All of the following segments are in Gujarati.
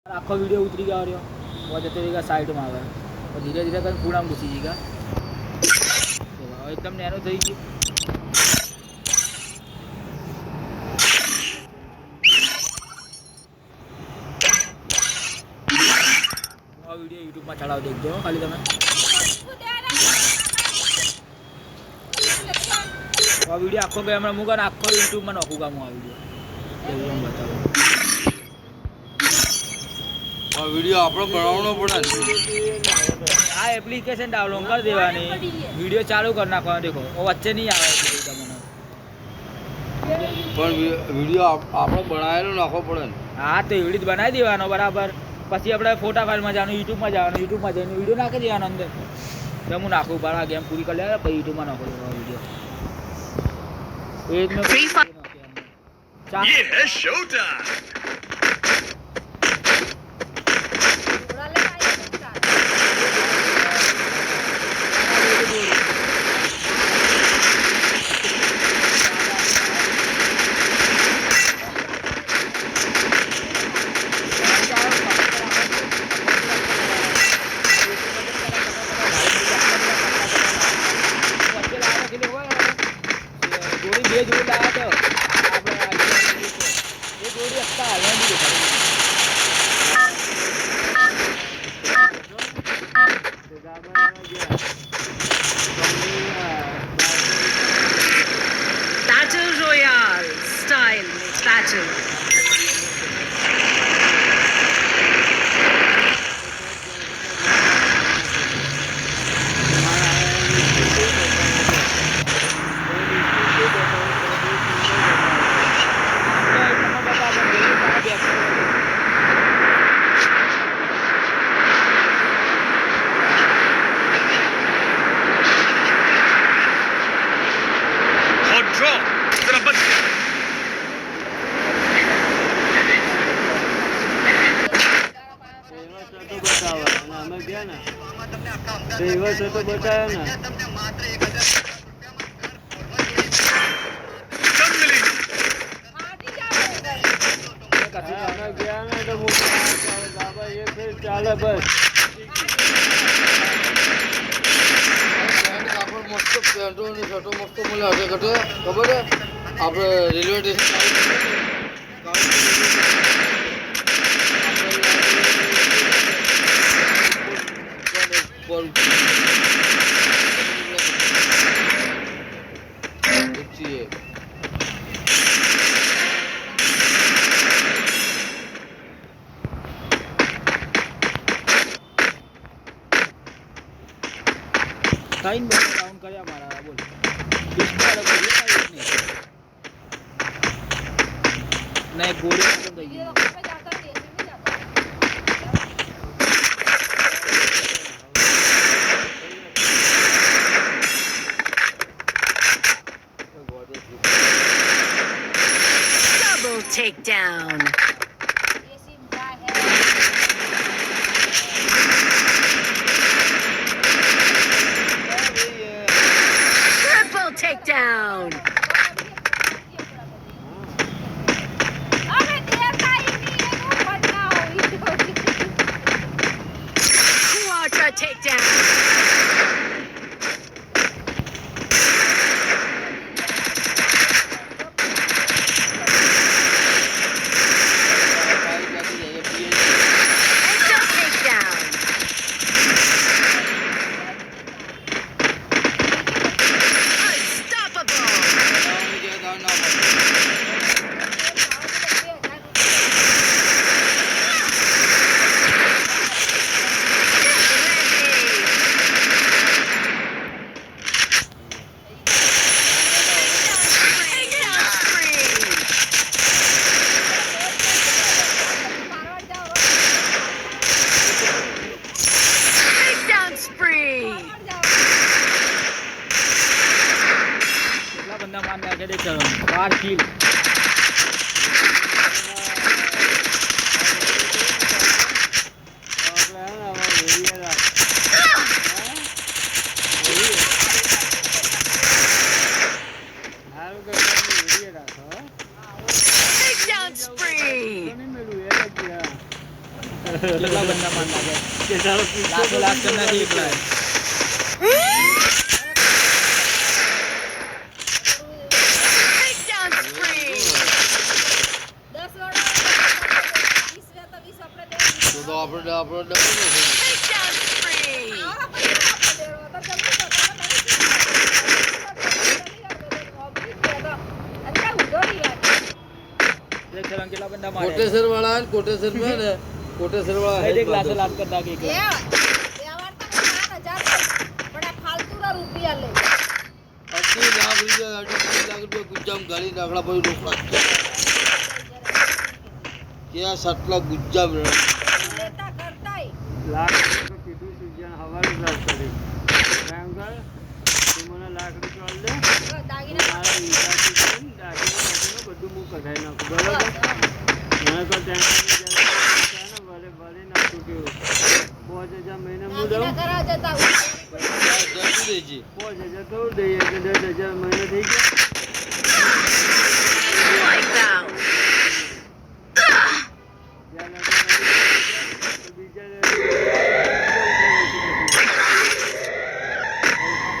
આખો વિડીયો ઉતરી ગયો રહ્યો वो जते रहेगा साइड में आवे और धीरे धीरे कर पूरा घुसी जाएगा तो एकदम नैनो થઈ ગયું આ વિડીયો YouTube માં ચડાવ દેજો ખાલી તમે આ વિડીયો આખો કે હમણાં મુકા આખો YouTube માં નાખું ગામ આ વિડીયો એવું બતાવો આ વિડિયો આપણો બનાવવાનો પડે આ એપ્લિકેશન डाउनलोड कर देवानी वीडियो चालू कर नाखो देखो वो वच्चे नहीं आवे તમને પણ વિડિયો આપણો બનાવેલો નાખવો પડે હા તો વિડિયો બનાવી દેવાનો બરાબર પછી આપણે ફોટા ફાઇલ માં જવાનું YouTube માં જવાનું YouTube માં જઈને વિડિયો નાખી દેવાનો અંદર તો હું નાખું બરા ગેમ પૂરી કરી લે પછી YouTube માં નાખો વિડિયો એક में ये है शो टाइम ये जोड़ी लाया तो आपने ये जोड़ी अच्छा है ये भी Battle Royale style battle. દિવસ તો બતાવ્યો ને ગયા ને તો ચાલે બસ મસ્ત પેન્ટો ને શર્ટો મસ્ત મળે હશે ઘટે ખબર છે આપણે રેલવે સ્ટેશન साइन बोल डाउन કર્યા મારા બોલ ડિસ્પ્લે અલગ કરી નહીં ગોળી ખતમ થઈ ગઈ Double takedown. Takedown. Quadra takedown. बार किल Takedown spree. કેટલા બંદા માર લાગે કે તારો લાખો લાખ જણ નથી એકલા Takedown spree. તો આપણે ડબલ નથી. Takedown spree. એક સલંગ કેટલા બંદા મારે કોટેશ્વર વાળા ને કોટેશ્વર માં ને કોટેશ્વર વાળા એ દેખ લાખો લાખ કર નાખે એકલા 80 લાખ રૂપિયા ગુજ્જામ ગાડી નાખડા પછી રોકડા ક્યાં 7 લાખ ગુજ્જામ લાખ રૂપિયા કીધું તું જ્યાં હવારી લાખ કરી ભયંકર તું મને લાખ રૂપિયા લે મારા હિસાબથી કરીને દાગીના બધું હું કઢાઈ નાખું બરાબર મને કોઈ ટેન્શન નહીં ભલે ભલે નાખું કેવું 5000 મહિને હું દઉં જલ્દી દેજે 5000 કહું દઈએ એટલે 10,000 મહિને થઈ ગયા Wipeout. જ્યાં બીજા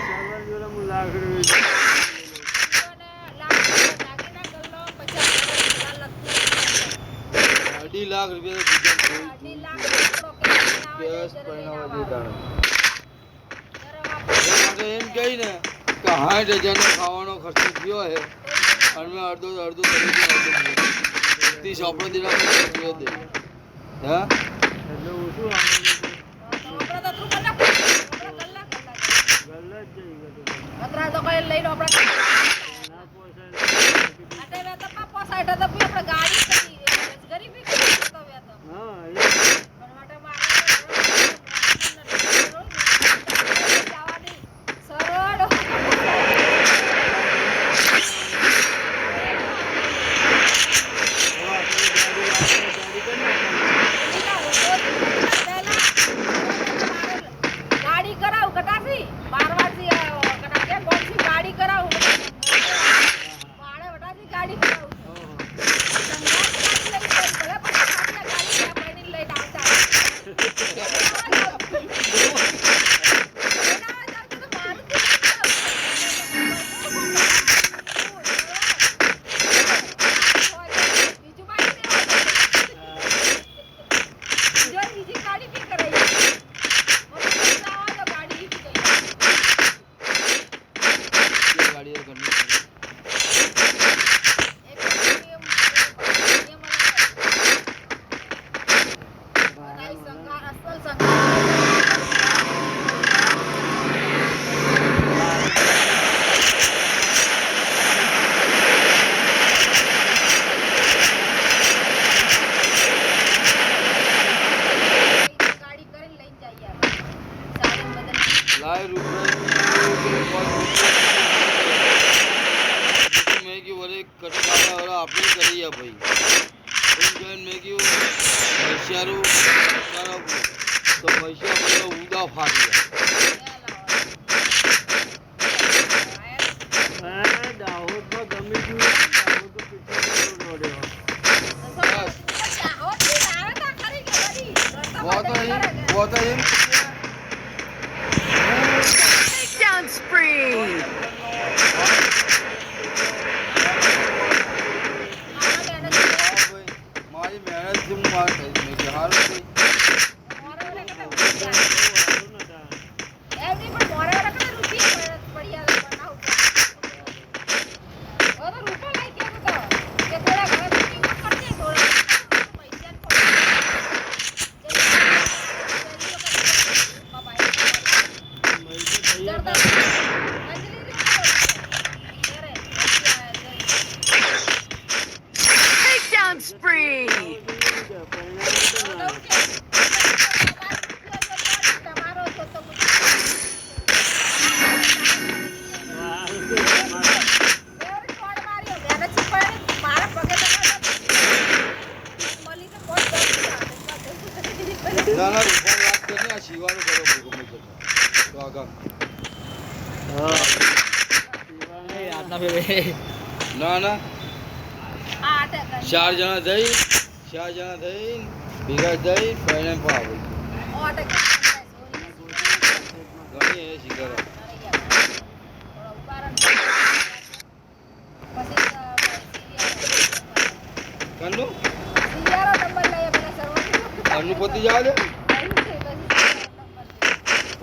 સર્વર જોડે હું લાખ રૂપિયા 2.5 લાખ રૂપિયા કેસ પહેણાવા જઈ માટે એમ કહી ને કે 60,000 નો ખાવાનો ખર્ચો થયો છે અને મેં અડધો કરી દીધો 30 આપણો દિના થયો દે હા એટલે ઓછું આવવાનું ગલ્લા જ જઈ ગયું ના પોસાય હા એ ગાડી કરાવું કટાસી 12 વાગી ગાડી કરાવું ભાડે વટાસી ગાડી કરાવું બીજી ગાડી બી કરાવી ગાડી કરવી લાય રૂપિયા મેં કીધું વરે કટકારા વાળા આપણે કરીએ ભાઈ એમ જોઈને મેં કીધું પૈસારું તો પૈસા બધા ઉદા ફાટી હા દાહોદમાં ગમે ગયું દાહોદ તો પીછે રોડ્યો Takedown spree. મારી મહેનત હું માર થઈ મેં કે હારું થઈ Takedown spree. ના ના રૂપિયા વાત કરીને આ શિવાનું કરો ગમે તે તો આગળ એ આજના ફેવે ના ના 4 જણા થઈ ભેગા જઈ ફાઇનલ પાવ ઓટે ઘણી એ શીખરો કનું અનુપતિ જાવ દે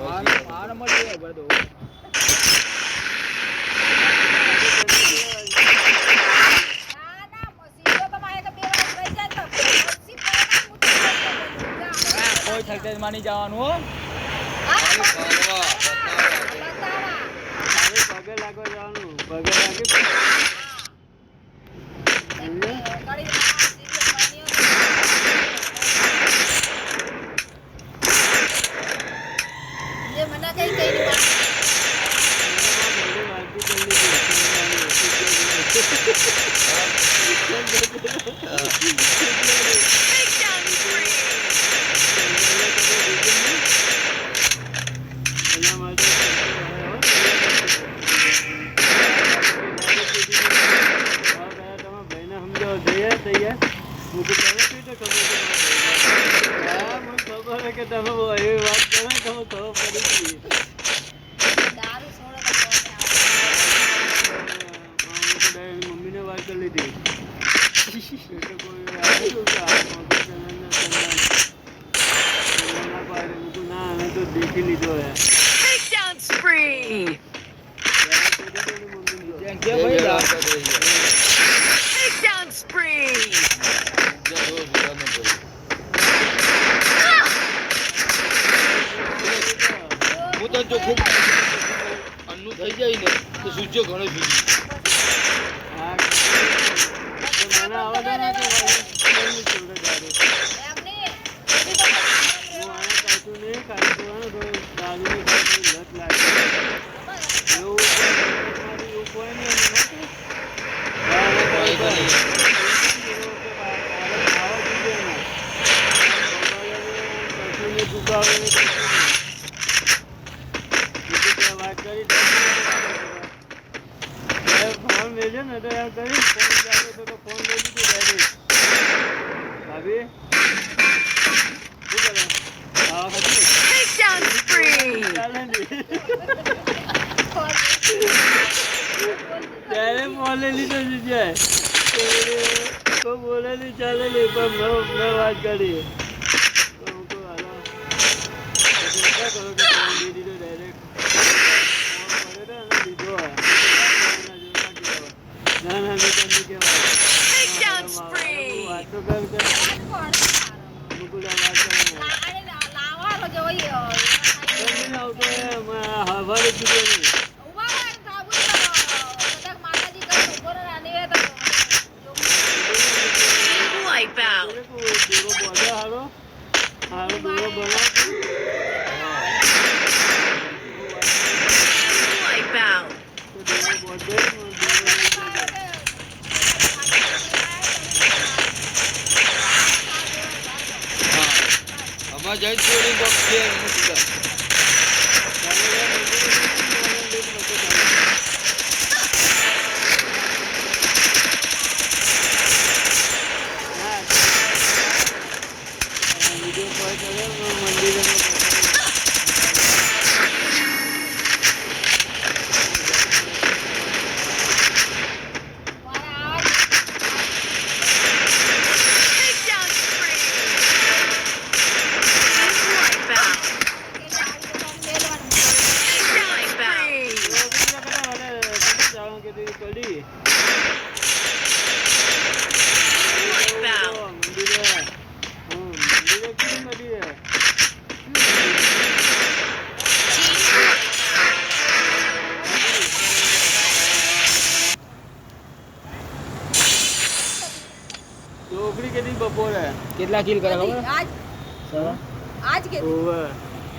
આ નંબર છે બધો કોઈ થકતે માની જવાનું હો પાડવા પગે લાગવા જવાનું પગે લાગી મને કઈ કઈ કે તમે એવી વાત કરો ને તમે ખબર પડી ગઈ દારૂ છોડો તો મમ્મીને વાત કરી લીધી એટલે કોઈ આવ્યું કે આ મગજ ના પાડે ના અમે તો દેખી લીધો હે Takedown spree! કે ભાઈ લા Takedown spree! હું તો જો ખૂબ અન્નું થઈ જાય ને તો સૂચો ઘણો સુધી હા મને આવવા દે ને તો હું છોડે ડાયરેક્ટ એમની હું આને કાઢું નહીં કાઢું તો દારૂની કાઢી લત લાગે એવું મારી એવું કોઈ નહીં વાત કરી ફોન લેજો ને તો એમ કરી ફોન ચાલુ તો ફોન લઈ લીધો ડાયરેક્ટ ભાભી શું કરો હા ભાભી Takedown spree! ચાલે ને ત્યારે ફોન લઈ લીધો છે જાય તો બોલે નહીં ચાલે નહીં પણ મેં વાત કરી તો હું કહું હાલો પછી શું કરો કે ફોન લઈ દીધો ડાયરેક્ટ ફોન પડ્યો ને લીધો ના ના મેં તમને કહેવાય Takedown spree! વાત તો કર મુકુલા વાત કરે લાવવાનો જોઈએ આવતો હવારે કીધો નહીં Wipeout! દૂરો બોલે હારો હારો દૂરો બનાવ Wipeout! તો દૂરો બોલે અમારે જઈ છોડી બોક્સ છે સીધા વિડીયો કોલ કર્યો મંદિરે Takedown spree! Wipeout! Takedown spree! કડી Wipeout! મંદિરે મંદિરે કેમ કડી છોકરી કેટલી બપોરે કેટલા કિલ કરે ખબર આજ આજ કે ઓવે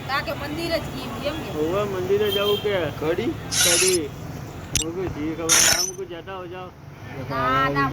તાકે મંદિર જ ગઈ એમ કે ઓવે મંદિરે જવું કે કડી કડી મુકુ જી ખબર આ મુકુ જતા હો જાઓ ના ના